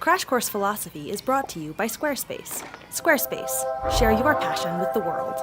Crash Course Philosophy is brought to you by Squarespace. Squarespace, share your passion with the world.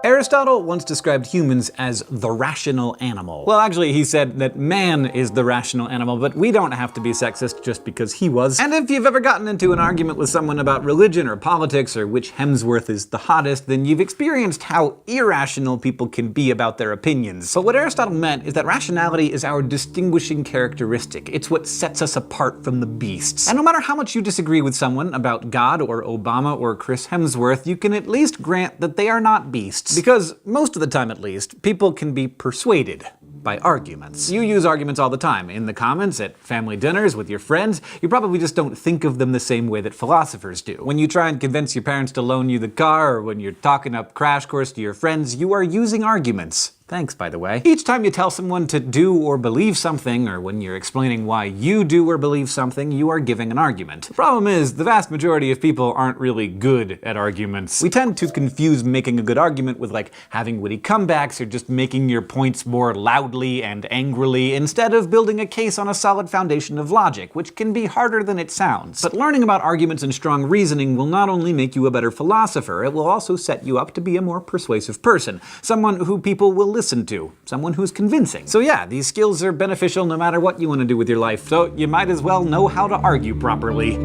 Aristotle once described humans as the rational animal. Well, actually, he said that man is the rational animal, but we don't have to be sexist just because he was. And if you've ever gotten into an argument with someone about religion or politics or which Hemsworth is the hottest, then you've experienced how irrational people can be about their opinions. But what Aristotle meant is that rationality is our distinguishing characteristic. It's what sets us apart from the beasts. And no matter how much you disagree with someone about God or Obama or Chris Hemsworth, you can at least grant that they are not beasts. Because, most of the time at least, people can be persuaded by arguments. You use arguments all the time. In the comments, at family dinners, with your friends. You probably just don't think of them the same way that philosophers do. When you try and convince your parents to loan you the car, or when you're talking up Crash Course to your friends, you are using arguments. Thanks, by the way. Each time you tell someone to do or believe something, or when you're explaining why you do or believe something, you are giving an argument. The problem is, the vast majority of people aren't really good at arguments. We tend to confuse making a good argument with like having witty comebacks or just making your points more loudly and angrily, instead of building a case on a solid foundation of logic, which can be harder than it sounds. But learning about arguments and strong reasoning will not only make you a better philosopher, it will also set you up to be a more persuasive person. Someone who people will listen to. Someone who's convincing. So yeah, these skills are beneficial no matter what you want to do with your life, so you might as well know how to argue properly.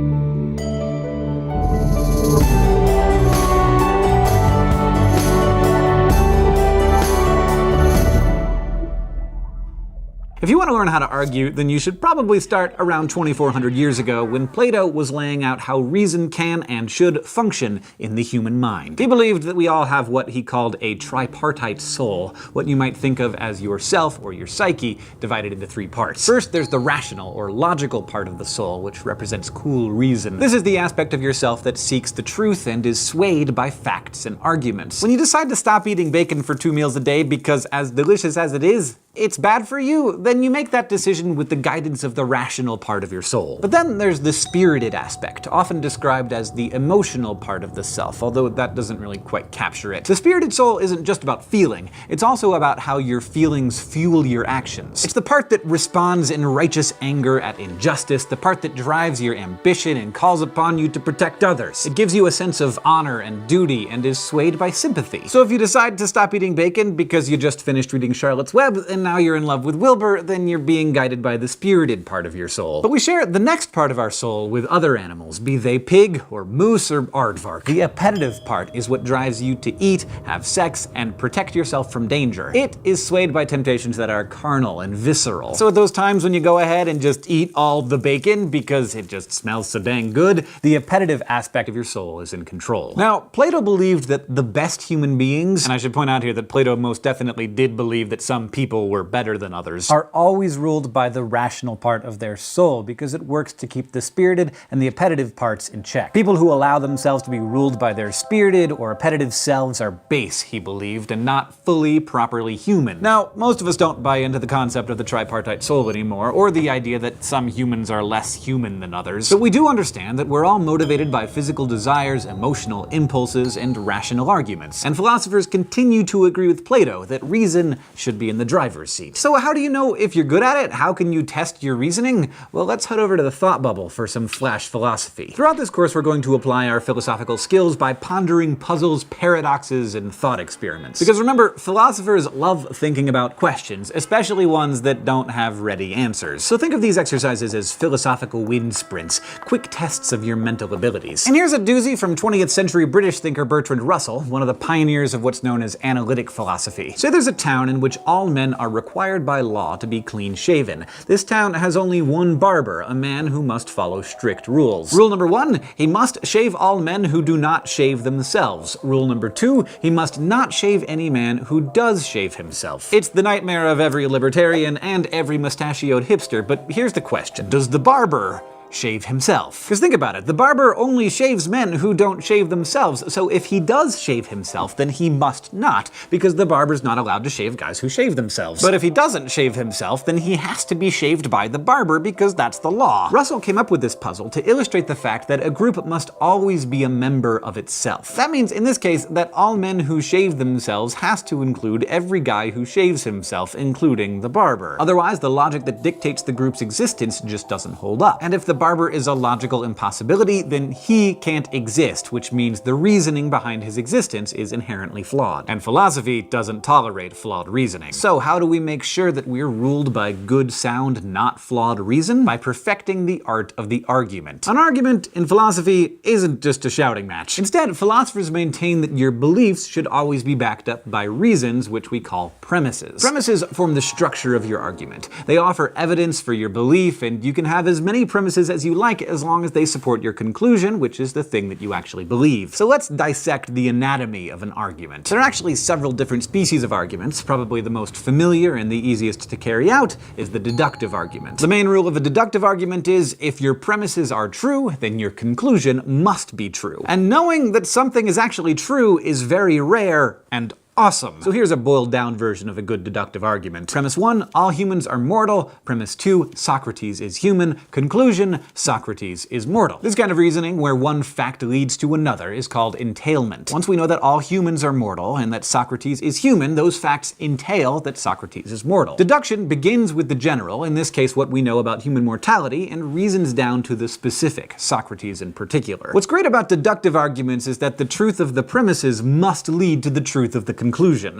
If you want to learn how to argue, then you should probably start around 2400 years ago, when Plato was laying out how reason can and should function in the human mind. He believed that we all have what he called a tripartite soul, what you might think of as yourself or your psyche, divided into three parts. First, there's the rational or logical part of the soul, which represents cool reason. This is the aspect of yourself that seeks the truth and is swayed by facts and arguments. When you decide to stop eating bacon for 2 meals a day because, as delicious as it is, it's bad for you, then you make that decision with the guidance of the rational part of your soul. But then there's the spirited aspect, often described as the emotional part of the self, although that doesn't really quite capture it. The spirited soul isn't just about feeling, it's also about how your feelings fuel your actions. It's the part that responds in righteous anger at injustice, the part that drives your ambition and calls upon you to protect others. It gives you a sense of honor and duty and is swayed by sympathy. So if you decide to stop eating bacon because you just finished reading Charlotte's Web and now you're in love with Wilbur, then you're being guided by the spirited part of your soul. But we share the next part of our soul with other animals, be they pig, or moose, or aardvark. The appetitive part is what drives you to eat, have sex, and protect yourself from danger. It is swayed by temptations that are carnal and visceral. So at those times when you go ahead and just eat all the bacon because it just smells so dang good, the appetitive aspect of your soul is in control. Now, Plato believed that the best human beings, and I should point out here that Plato most definitely did believe that some people were better than others, are always ruled by the rational part of their soul, because it works to keep the spirited and the appetitive parts in check. People who allow themselves to be ruled by their spirited or appetitive selves are base, he believed, and not fully, properly human. Now, most of us don't buy into the concept of the tripartite soul anymore, or the idea that some humans are less human than others, but we do understand that we're all motivated by physical desires, emotional impulses, and rational arguments. And philosophers continue to agree with Plato that reason should be in the driver's seat. So how do you know if you're good at it? How can you test your reasoning? Well, let's head over to the thought bubble for some flash philosophy. Throughout this course, we're going to apply our philosophical skills by pondering puzzles, paradoxes, and thought experiments. Because remember, philosophers love thinking about questions, especially ones that don't have ready answers. So think of these exercises as philosophical wind sprints, quick tests of your mental abilities. And here's a doozy from 20th century British thinker Bertrand Russell, one of the pioneers of what's known as analytic philosophy. Say there's a town in which all men are required by law to be clean-shaven. This town has only one barber, a man who must follow strict rules. Rule number 1, he must shave all men who do not shave themselves. Rule number 2, he must not shave any man who does shave himself. It's the nightmare of every libertarian and every mustachioed hipster, but here's the question. Does the barber shave himself? Because think about it, the barber only shaves men who don't shave themselves, so if he does shave himself, then he must not, because the barber's not allowed to shave guys who shave themselves. But if he doesn't shave himself, then he has to be shaved by the barber, because that's the law. Russell came up with this puzzle to illustrate the fact that a group must always be a member of itself. That means, in this case, that all men who shave themselves has to include every guy who shaves himself, including the barber. Otherwise, the logic that dictates the group's existence just doesn't hold up. And if the barber is a logical impossibility, then he can't exist, which means the reasoning behind his existence is inherently flawed. And philosophy doesn't tolerate flawed reasoning. So how do we make sure that we're ruled by good, sound, not flawed reason? By perfecting the art of the argument. An argument in philosophy isn't just a shouting match. Instead, philosophers maintain that your beliefs should always be backed up by reasons, which we call premises. Premises form the structure of your argument. They offer evidence for your belief, and you can have as many premises as you like as long as they support your conclusion, which is the thing that you actually believe. So let's dissect the anatomy of an argument. There are actually several different species of arguments. Probably the most familiar and the easiest to carry out is the deductive argument. The main rule of a deductive argument is if your premises are true, then your conclusion must be true. And knowing that something is actually true is very rare and awesome. So here's a boiled down version of a good deductive argument. Premise 1, all humans are mortal. Premise 2, Socrates is human. Conclusion, Socrates is mortal. This kind of reasoning, where one fact leads to another, is called entailment. Once we know that all humans are mortal and that Socrates is human, those facts entail that Socrates is mortal. Deduction begins with the general, in this case what we know about human mortality, and reasons down to the specific, Socrates in particular. What's great about deductive arguments is that the truth of the premises must lead to the truth of the conclusion.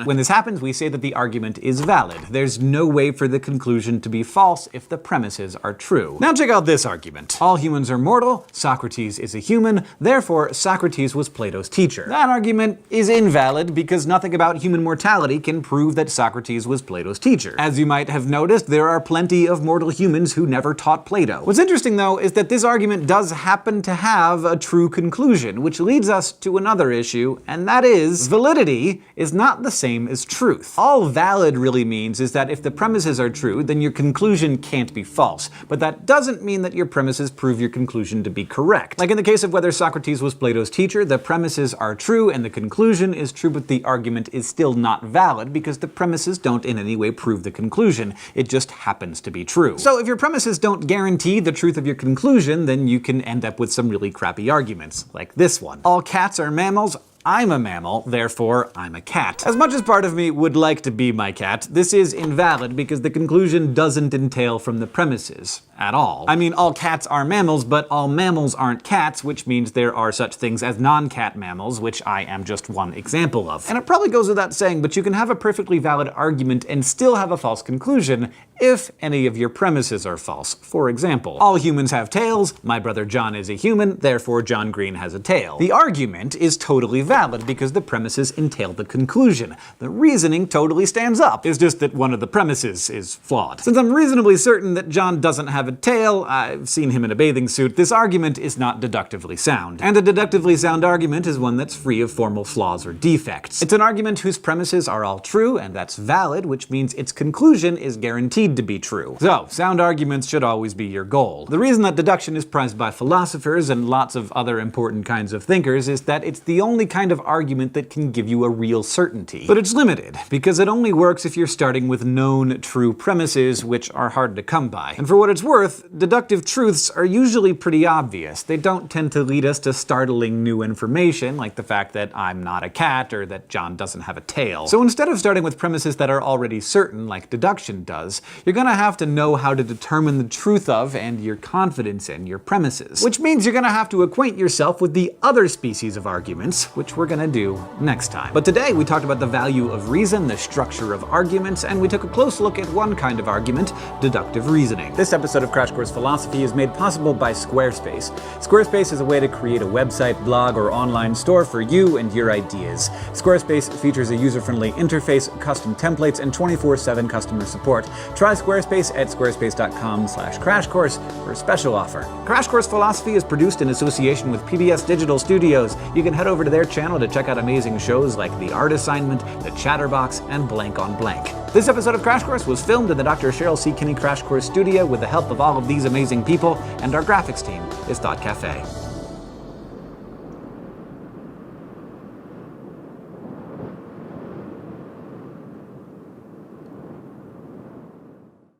When this happens, we say that the argument is valid. There's no way for the conclusion to be false if the premises are true. Now check out this argument. All humans are mortal, Socrates is a human, therefore Socrates was Plato's teacher. That argument is invalid because nothing about human mortality can prove that Socrates was Plato's teacher. As you might have noticed, there are plenty of mortal humans who never taught Plato. What's interesting though is that this argument does happen to have a true conclusion, which leads us to another issue, and that is validity is not the same as truth. All valid really means is that if the premises are true, then your conclusion can't be false. But that doesn't mean that your premises prove your conclusion to be correct. Like in the case of whether Socrates was Plato's teacher, the premises are true and the conclusion is true, but the argument is still not valid because the premises don't in any way prove the conclusion. It just happens to be true. So if your premises don't guarantee the truth of your conclusion, then you can end up with some really crappy arguments, like this one. All cats are mammals. I'm a mammal, therefore I'm a cat. As much as part of me would like to be my cat, this is invalid because the conclusion doesn't entail from the premises at all. I mean, all cats are mammals, but all mammals aren't cats, which means there are such things as non-cat mammals, which I am just one example of. And it probably goes without saying, but you can have a perfectly valid argument and still have a false conclusion if any of your premises are false. For example, all humans have tails, my brother John is a human, therefore John Green has a tail. The argument is totally valid because the premises entail the conclusion. The reasoning totally stands up. It's just that one of the premises is flawed. Since I'm reasonably certain that John doesn't have a tail, I've seen him in a bathing suit, this argument is not deductively sound. And a deductively sound argument is one that's free of formal flaws or defects. It's an argument whose premises are all true, and that's valid, which means its conclusion is guaranteed to be true. So, sound arguments should always be your goal. The reason that deduction is prized by philosophers and lots of other important kinds of thinkers is that it's the only kind of argument that can give you a real certainty. But it's limited, because it only works if you're starting with known true premises, which are hard to come by. And for what it's worth, deductive truths are usually pretty obvious. They don't tend to lead us to startling new information, like the fact that I'm not a cat or that John doesn't have a tail. So instead of starting with premises that are already certain, like deduction does, you're gonna have to know how to determine the truth of and your confidence in your premises. Which means you're gonna have to acquaint yourself with the other species of arguments, which we're gonna do next time. But today we talked about the value of reason, the structure of arguments, and we took a close look at one kind of argument, deductive reasoning. This episode of Crash Course Philosophy is made possible by Squarespace. Squarespace is a way to create a website, blog, or online store for you and your ideas. Squarespace features a user-friendly interface, custom templates, and 24/7 customer support. Try Squarespace at squarespace.com/crashcourse for a special offer. Crash Course Philosophy is produced in association with PBS Digital Studios. You can head over to their channel to check out amazing shows like The Art Assignment, The Chatterbox, and Blank on Blank. This episode of Crash Course was filmed in the Dr. Cheryl C. Kinney Crash Course studio with the help of all of these amazing people, and our graphics team is Thought Cafe.